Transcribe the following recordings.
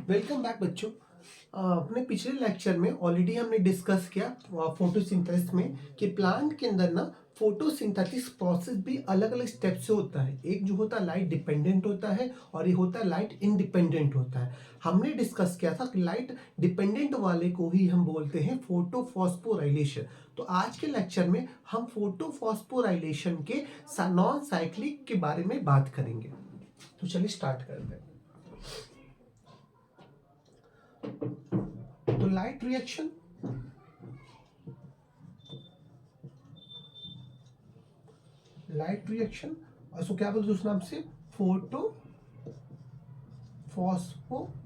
Welcome back बच्चों। अपने पिछले लेक्चर में ऑलरेडी हमने डिस्कस किया फोटोसिंथेसिस में कि प्लांट के अंदर ना फोटोसिंथेसिस प्रोसेस भी अलग अलग स्टेप से होता है। एक जो होता है लाइट डिपेंडेंट होता है और एक होता है लाइट इंडिपेंडेंट होता है। हमने डिस्कस किया था कि लाइट डिपेंडेंट वाले को ही हम बोलते हैं फोटोफॉस्फोराइलेशन। तो आज के लेक्चर में हम फोटोफॉस्फोराइलेशन के नॉन साइक्लिक के बारे में बात करेंगे। तो चलिए स्टार्ट करते हैं। तो लाइट रिएक्शन, और इसको क्या बोलते हैं उस नाम से? Photo phosphorylation.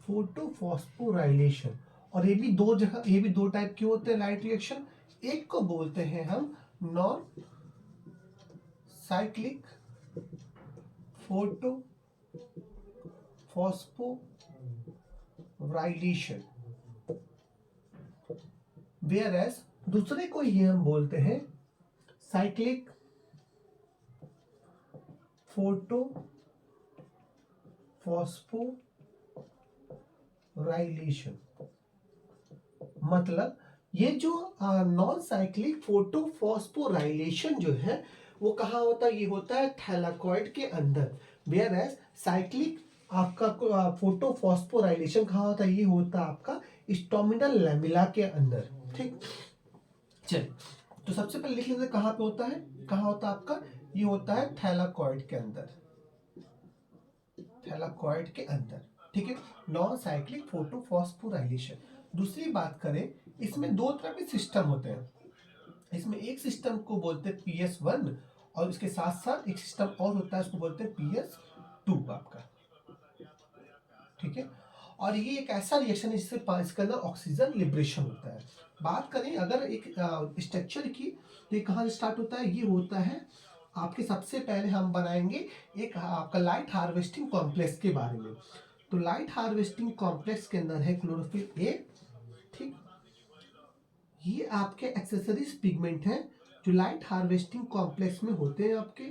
फोटोफॉस्फोराइलेशन। और ये भी दो टाइप के होते हैं लाइट रिएक्शन। एक को बोलते हैं हम non cyclic photo phosphorylation, whereas दूसरे को ये हम बोलते हैं साइक्लिक फोटो फॉस्फोराइलेशन। मतलब ये जो नॉन साइक्लिक फोटोफॉस्फोराइलेशन जो है वो कहाँ होता है? ये होता है थैलाकॉइड के अंदर। वेयर एज साइक्लिक आपका फोटोफॉस्फोराइलेशन कहाँ होता है? ये होता है आपका स्टोमिनल लैमेला के अंदर। ठीक, चलिए तो सबसे पहले लिख लेते कहाँ पे होता है, कहाँ होता है आपका? ये होता है थैलाकॉइड के अंदर, थैलाकॉइड के अंदर। ठीक है, नॉन साइक्लिक फोटोफॉस्फोराइलेशन। दूसरी बात करें, इसमें दो तरह के सिस्टम होते हैं। इसमें एक सिस्टम को बोलते हैं PS1 और इसके साथ साथ एक सिस्टम और होता है, उसको बोलते हैं PS2 आपका। ठीक है, और ये एक ऐसा रिएक्शन है जिससे इसके अंदर ऑक्सीजन लिबरेशन होता है। बात करें अगर एक स्ट्रक्चर की, तो ये कहाँ से स्टार्ट होता है? ये होता है आपके, सबसे पहले हम बनाएंगे एक आपका लाइट हार्वेस्टिंग कॉम्प्लेक्स के बारे में। तो लाइट हार्वेस्टिंग कॉम्प्लेक्स के अंदर है क्लोरोफिल ए। ठीक, ये आपके एक्सेसरीज पिगमेंट हैं जो लाइट हार्वेस्टिंग कॉम्प्लेक्स में होते हैं आपके।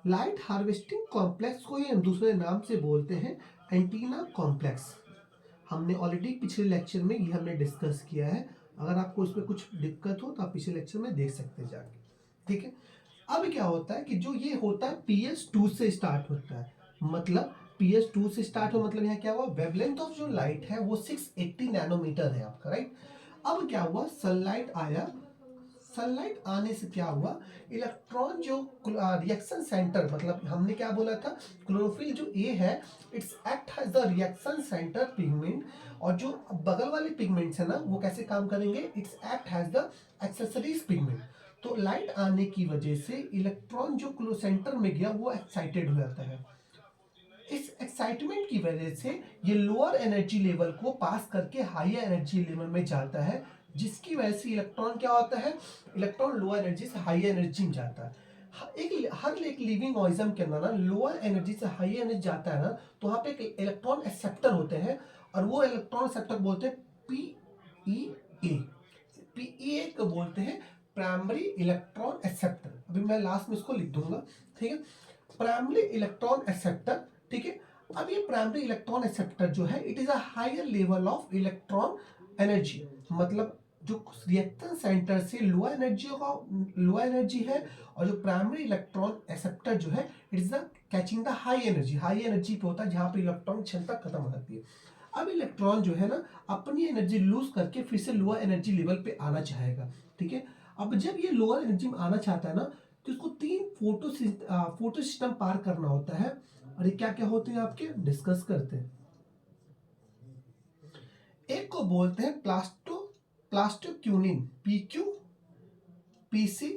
लाइट हार्वेस्टिंग कॉम्प्लेक्स को ही हम दूसरे नाम से बोलते हैं एंटीना कॉम्प्लेक्स। हमने ऑलरेडी पिछले लेक्चर में ये हमने डिस्कस किया है। अगर आपको इसमें कुछ दिक्कत हो तो आप पिछले लेक्चर में देख सकते हैं जाके। ठीक है, अब क्या होता है कि जो ये होता है PS2 से स्टार्ट होता है। मतलब PS2 से स्टार्ट हो, मतलब यहाँ क्या हुआ? वेवलेंथ ऑफ जो लाइट है वो 680 नैनोमीटर है आपका, राइट। अब क्या हुआ? सनलाइट आया। सनलाइट आने से क्या हुआ? इलेक्ट्रॉन जो रिएक्शन सेंटर, मतलब हमने क्या बोला था? क्लोरोफिल जो ए है its act as the reaction centre pigment, और जो बगल वाले पिगमेंट्स है ना वो कैसे काम करेंगे? Its act as the accessories pigment. तो लाइट आने की वजह से इलेक्ट्रॉन जो क्लो सेंटर में गया वो एक्साइटेड हो जाता है। इस एक्साइटमेंट की वजह से ये लोअर एनर्जी लेवल को पास करके हायर एनर्जी लेवल में जाता है, जिसकी वजह से इलेक्ट्रॉन क्या होता है? इलेक्ट्रॉन लोअर एनर्जी से हाई एनर्जी में जाता है। हर एक लिविंग ऑर्गेनिज्म के अंदर ना लोअर एनर्जी से हाई एनर्जी जाता है ना, तो वहां पे एक इलेक्ट्रॉन एक्सेप्टर होते हैं और वो इलेक्ट्रॉन एक्सेप्टर बोलते हैं PEA। PEA को बोलते हैं प्राइमरी इलेक्ट्रॉन एक्सेप्टर। अभी मैं लास्ट में इसको लिख दूंगा। ठीक है, प्राइमरी इलेक्ट्रॉन एक्सेप्टर। ठीक है, अब ये प्राइमरी इलेक्ट्रॉन एक्सेप्टर जो है it is a higher level of electron energy. मतलब जो रिएक्शन सेंटर से लोअर एनर्जी है, और जो प्राइमरी इलेक्ट्रॉन एक्सेप्टर जो है it is the catching the high energy पे होता है, जहां पे इलेक्ट्रॉन क्षमता खत्म हो जाती है। अब इलेक्ट्रॉन जो है ना अपनी एनर्जी लूज करके फिर से लोअर एनर्जी लेवल पे आना चाहेगा। ठीक है, अब जब ये लोअर एनर्जी में आना चाहता है ना, तो इसको 3 फोटो सिस्टम पार करना होता है। और ये क्या क्या होते हैं आपके, डिस्कस करते हैं। एक को बोलते हैं प्लास्टोक्यूनिन, PQ, PC,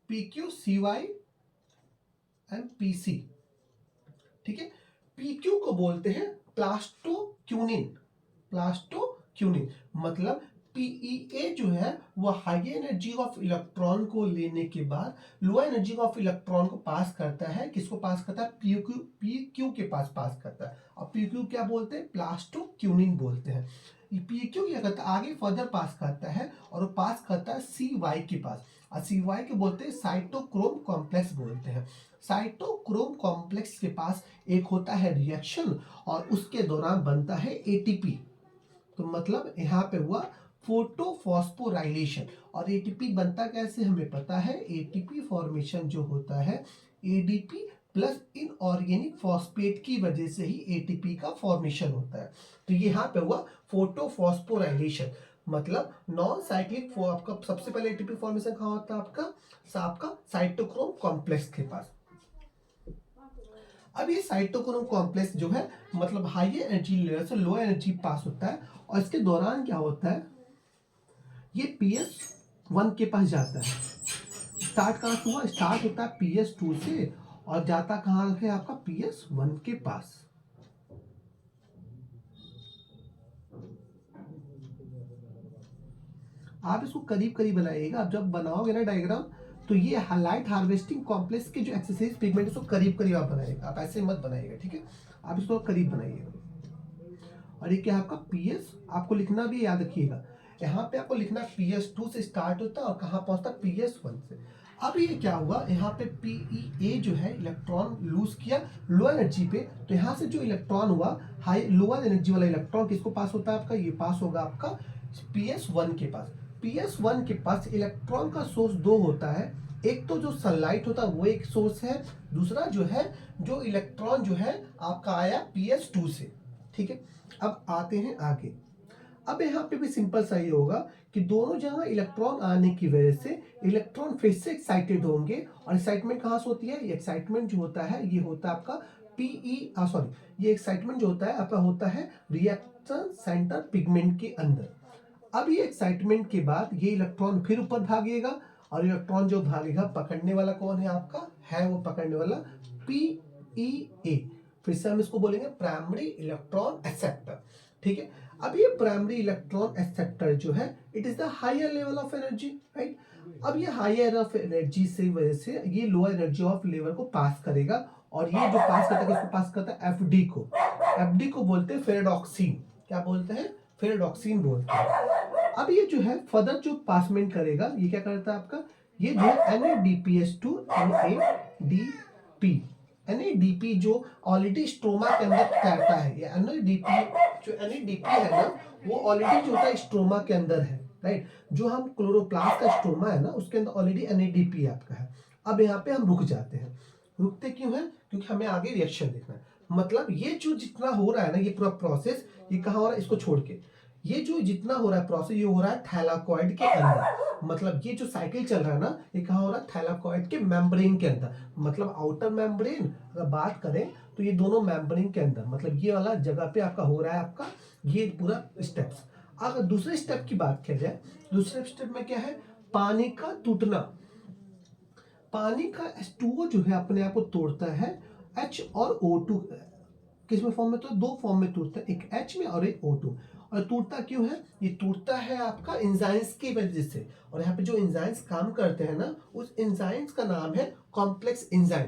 PQCY and PC। ठीक है, PQ को बोलते हैं प्लास्टोक्यूनिन। मतलब PEA जो है वो हाई एनर्जी ऑफ इलेक्ट्रॉन को लेने के बाद लो एनर्जी ऑफ इलेक्ट्रॉन को पास करता है। किसको पास करता है? PQ के पास करता है। और PQ क्या बोलते हैं? प्लास्टोक्यूनिन बोलते हैं। क्यों क्या करता है, आगे फर्दर पास करता है और वो पास करता है CY के पास, और CY के बोलते हैं साइटोक्रोम कॉम्प्लेक्स बोलते हैं। साइटोक्रोम कॉम्प्लेक्स के पास एक होता है रिएक्शन और उसके दौरान बनता है ATP। तो मतलब यहाँ पे हुआ फोटोफॉस्फोराइलेशन। और एटीपी बनता कैसे हमें पता है, एटीपी फॉर्मेशन जो होता है एडीपी प्लस इनऑर्गेनिक फॉस्फेट की वजह से ही एटीपी का फॉर्मेशन होता है। तो यहाँ पे हुआ फोटोफॉस्फोराइलेशन, मतलब नॉन साइक्लिक। आपका सबसे पहले एटीपी फॉर्मेशन कहाँ होता है, आपका साइटोक्रोम कॉम्प्लेक्स के पास। अब ये साइटोक्रोम कॉम्प्लेक्स जो है मतलब हाई एनर्जी लेवल से लो एनर्जी पास होता है, और इसके दौरान क्या होता है, ये PS1 के पास जाता है। स्टार्ट कहाँ से हुआ, स्टार्ट होता है PS2 से और जाता कहाँ है आपका PS1 के पास। आप इसको करीब करीब बनाइएगा, आप जब बनाओगे ना डायग्राम, तो ये लाइट हार्वेस्टिंग कॉम्प्लेक्स के जो एक्सेसरीज पिगमेंट इसको करीब करीब आप बनाइएगा, आप ऐसे मत बनाइएगा, ठीक है, आप इसको करीब बनाइएगा। और ये क्या है आपका PS, आपको लिखना भी याद रखिएगा, यहाँ पे आपको लिखना PS2 से स्टार्ट होता है और कहाँ पहुंचता PS1 से। अब ये क्या हुआ, यहाँ पे PEA जो है इलेक्ट्रॉन लूज किया लो एनर्जी पे, तो यहाँ से जो इलेक्ट्रॉन हुआ हाई लोअर एनर्जी वाला इलेक्ट्रॉन किसको पास होता है आपका, ये पास होगा आपका PS1 के पास। PS1 के पास इलेक्ट्रॉन का सोर्स दो होता है, एक तो जो सनलाइट होता है वो एक सोर्स है, दूसरा जो है जो इलेक्ट्रॉन जो है आपका आया PS2 से, ठीक है। अब आते हैं आगे, अब यहाँ पे भी सिंपल सा ये होगा कि दोनों जगह इलेक्ट्रॉन आने की वजह से इलेक्ट्रॉन फिर से एक्साइटेड होंगे, और एक्साइटमेंट कहाँ से होती है, ये एक्साइटमेंट जो होता है ये होता है आपका ये एक्साइटमेंट जो होता है आपका होता है रिएक्शन सेंटर पिगमेंट के अंदर। अब ये एक्साइटमेंट के बाद ये इलेक्ट्रॉन फिर ऊपर भागेगा, और इलेक्ट्रॉन जो भागेगा पकड़ने वाला कौन है आपका, है वो पकड़ने वाला PEA। फिर से हम इसको बोलेंगे प्राइमरी इलेक्ट्रॉन एक्सेप्टर, ठीक है। अब ये प्राइमरी इलेक्ट्रॉन एक्सेप्टर जो है it is the higher level of energy, right. अब ये हायर ऑफ एनर्जी से वजह से ये लोअर एनर्जी ऑफ लेवल को पास करेगा, और ये जो पास करता है किसको पास करता है, FD को बोलते हैं फेरेडॉक्सिन, क्या बोलते हैं, फेरेडॉक्सिन बोलते हैं। अब ये जो है फर्दर जो पासमेंट करेगा ये क्या करता है आपका, ये जो है NADPH2 NADP जो ऑलरेडी स्ट्रोमा के अंदर तैरता है, ये NADP है ना, वो ऑलरेडी जो होता है स्ट्रोमा के अंदर है, राइट। जो हम क्लोरोप्लास्ट का स्ट्रोमा है ना उसके अंदर ऑलरेडी NADP आपका है। अब यहाँ पे हम रुक जाते हैं, रुकते क्यों है, क्योंकि हमें आगे रिएक्शन देखना है। मतलब ये जो जितना हो रहा है ना ये पूरा प्रोसेस, ये कहाँ हो रहा है, इसको छोड़ के ये जो जितना हो रहा है प्रोसेस ये हो रहा है थैलाकॉइड के अंदर। मतलब ये जो साइकिल चल रहा है ना ये कहाँ हो रहा है, थैलाकॉइड के मेम्ब्रेन के अंदर। मतलब आउटर मेम्ब्रेन अगर बात करें तो ये दोनों मेम्ब्रेन के अंदर, मतलब ये वाला जगह पे आपका हो रहा है आपका ये पूरा स्टेप्स। अगर दूसरे स्टेप की बात किया जाए, दूसरे स्टेप में क्या है, पानी का टूटना। पानी का H2O जो है अपने आप को तोड़ता है H और O2, किस में फॉर्म में, तो दो फॉर्म में टूटता है, एक H में और एक O2। और टूटता क्यों है, ये टूटता है आपका एंजाइम्स की वजह से, और यहाँ पे जो एंजाइम्स काम करते हैं ना उस एंजाइम्स का नाम है कॉम्प्लेक्स एंजाइम।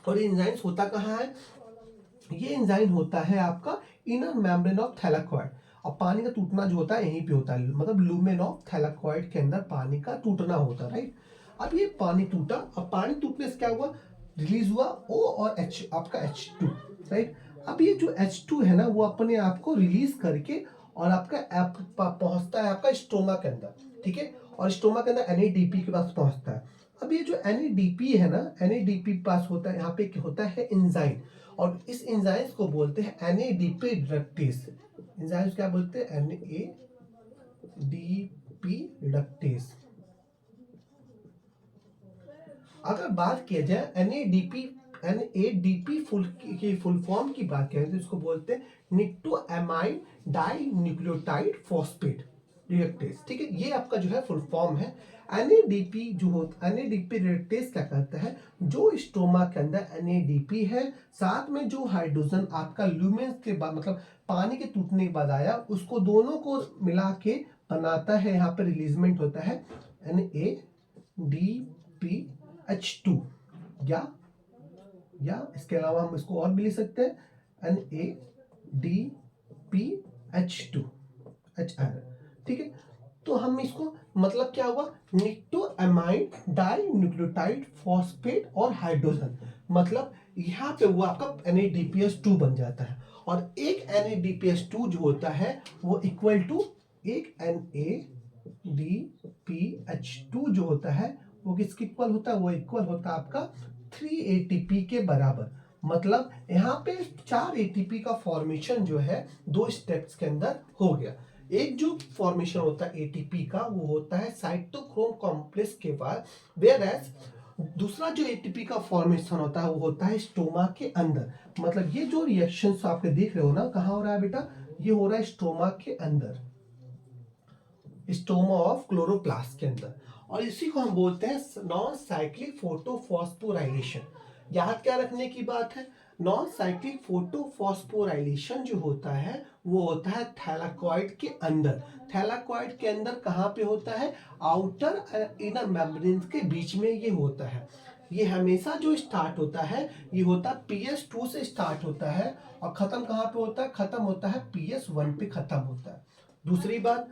और ये एंजाइम्स होता कहाँ है, ये एंजाइम होता है आपका इनर मेम्ब्रेन ऑफ थैलाकॉइड। और पानी का टूटना जो होता है यहीं पे होता है, मतलब लुमेन ऑफ थैलाकॉइड के अंदर पानी का टूटना होता है, राइट। अब ये पानी टूटा, अब पानी टूटने से क्या हुआ, रिलीज हुआ O और H, आपका H2, राइट। अब ये जो H2 है ना वो अपने आप को रिलीज करके और आपका पहुंचता है आपका स्टोमा के अंदर, ठीक है। और स्टोमा के अंदर NADP के पास पहुंचता है। अब ये जो NADP है ना, NADP पास होता है, यहाँ पे होता है एंजाइम, और इस एंजाइम को बोलते हैं NADP रिडक्टेस। एंजाइम क्या बोलते हैं, NADP रिडक्टेस। अगर बात किया जाए NADP फुल फॉर्म की बात करें तो इसको बोलते हैं निक्टोएमाइड डाई न्यूक्लियोटाइड फॉस्फेट रिडक्टेस, ठीक है। ये आपका जो है फुल फॉर्म है। NADP जो होता है, NADP रिडक्टेस क्या करता है, जो स्टोमा के अंदर NADP है साथ में जो हाइड्रोजन आपका ल्यूमेंस के बाद मतलब पानी के टूटने के बाद आया उसको दोनों को मिला के बनाता है, यहाँ पे रिलीजमेंट होता है NADPH2, या इसके अलावा हम इसको और भी लिख सकते हैं NADPH2, एच आयरन, ठीक है। तो हम इसको मतलब क्या हुआ, निक्टोअमाइड डाई न्यूक्लियोटाइड फॉस्फेट और हाइड्रोजन, मतलब यहाँ पे वो आपका NADPH2 बन जाता है। और एक NADPH2 जो होता है वो इक्वल टू एक NADPH2 जो होता है वो किसके इक्वल होता है, वो इक्वल होता है आपका 3 ATP के बराबर। मतलब यहाँ पे 4 ATP का फॉर्मेशन जो है 2 स्टेप्स के अंदर हो गया। एक जो फॉर्मेशन होता है एटीपी का वो होता है साइटोक्रोम कॉम्प्लेक्स के बाद, वेयर एज दूसरा जो एटीपी का फॉर्मेशन होता है वो होता है स्टोमा के अंदर। मतलब ये जो रिएक्शंस आपके देख रहे हो ना, कहाँ हो रहा है बेटा, ये हो रहा है स्टोमा के अंदर, स्टोमा ऑफ क्लोरोप्लास्ट के अंदर। और इसी को हम बोलते हैं नॉन साइक्लिक फोटोफॉस्फोराइलेशन। याद क्या रखने की बात है, नॉन साइक्लिक फोटोफॉस्फोराइलेशन जो होता है वो होता है थैलाकॉइड के अंदर। थैलाकॉइड के अंदर कहाँ पे होता है, आउटर इनर मेम्ब्रेन के बीच में ये होता है। ये हमेशा जो स्टार्ट होता है ये होता है PS2 से स्टार्ट होता है और खत्म कहाँ पे होता है, खत्म होता है PS1 पे खत्म होता है। दूसरी बात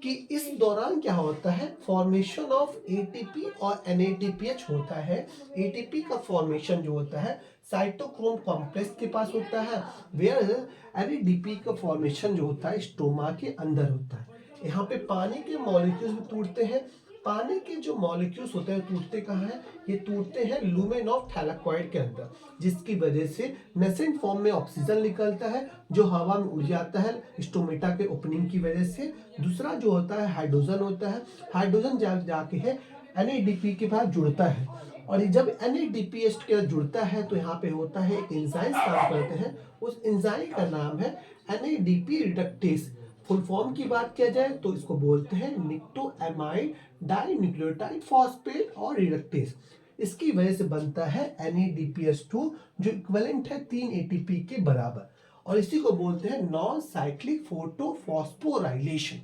कि इस दौरान क्या होता है, फॉर्मेशन ऑफ एटीपी और NADPH होता है। एटीपी का फॉर्मेशन जो होता है साइटोक्रोम कॉम्प्लेक्स के पास होता है, वेयर NADP का फॉर्मेशन जो होता है स्टोमा के अंदर होता है। यहाँ पे पानी के मॉलिक्यूल्स भी टूटते हैं। पानी के जो मॉलिक्यूल्स होते हैं टूटते कहाँ हैं, ये टूटते हैं लूमेन ऑफ थैलाकॉइड के अंदर, जिसकी वजह से नेसेंट फॉर्म में ऑक्सीजन निकलता है जो हवा में उड़ जाता है स्टोमेटा के ओपनिंग की वजह से। दूसरा जो होता है हाइड्रोजन होता है, हाइड्रोजन जाके है NADP के पास जुड़ता है। और ये जब NADPH के साथ जुड़ता है तो यहाँ पे होता है एक एंजाइम काम करते हैं, उस एंजाइम का नाम है NADP रिडक्टेस। फुल फॉर्म की बात किया जाए तो इसको बोलते हैं निक्टोअमाइड डाई न्यूक्लियोटाइड फॉस्फेट और रिडक्टेस। इसकी वजह से बनता है NADPH2 जो इक्विवेलेंट है 3 ATP के बराबर। और इसी को बोलते हैं नॉन साइक्लिक फोटोफॉस्फोराइलेशन।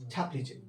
छाप लीजिए।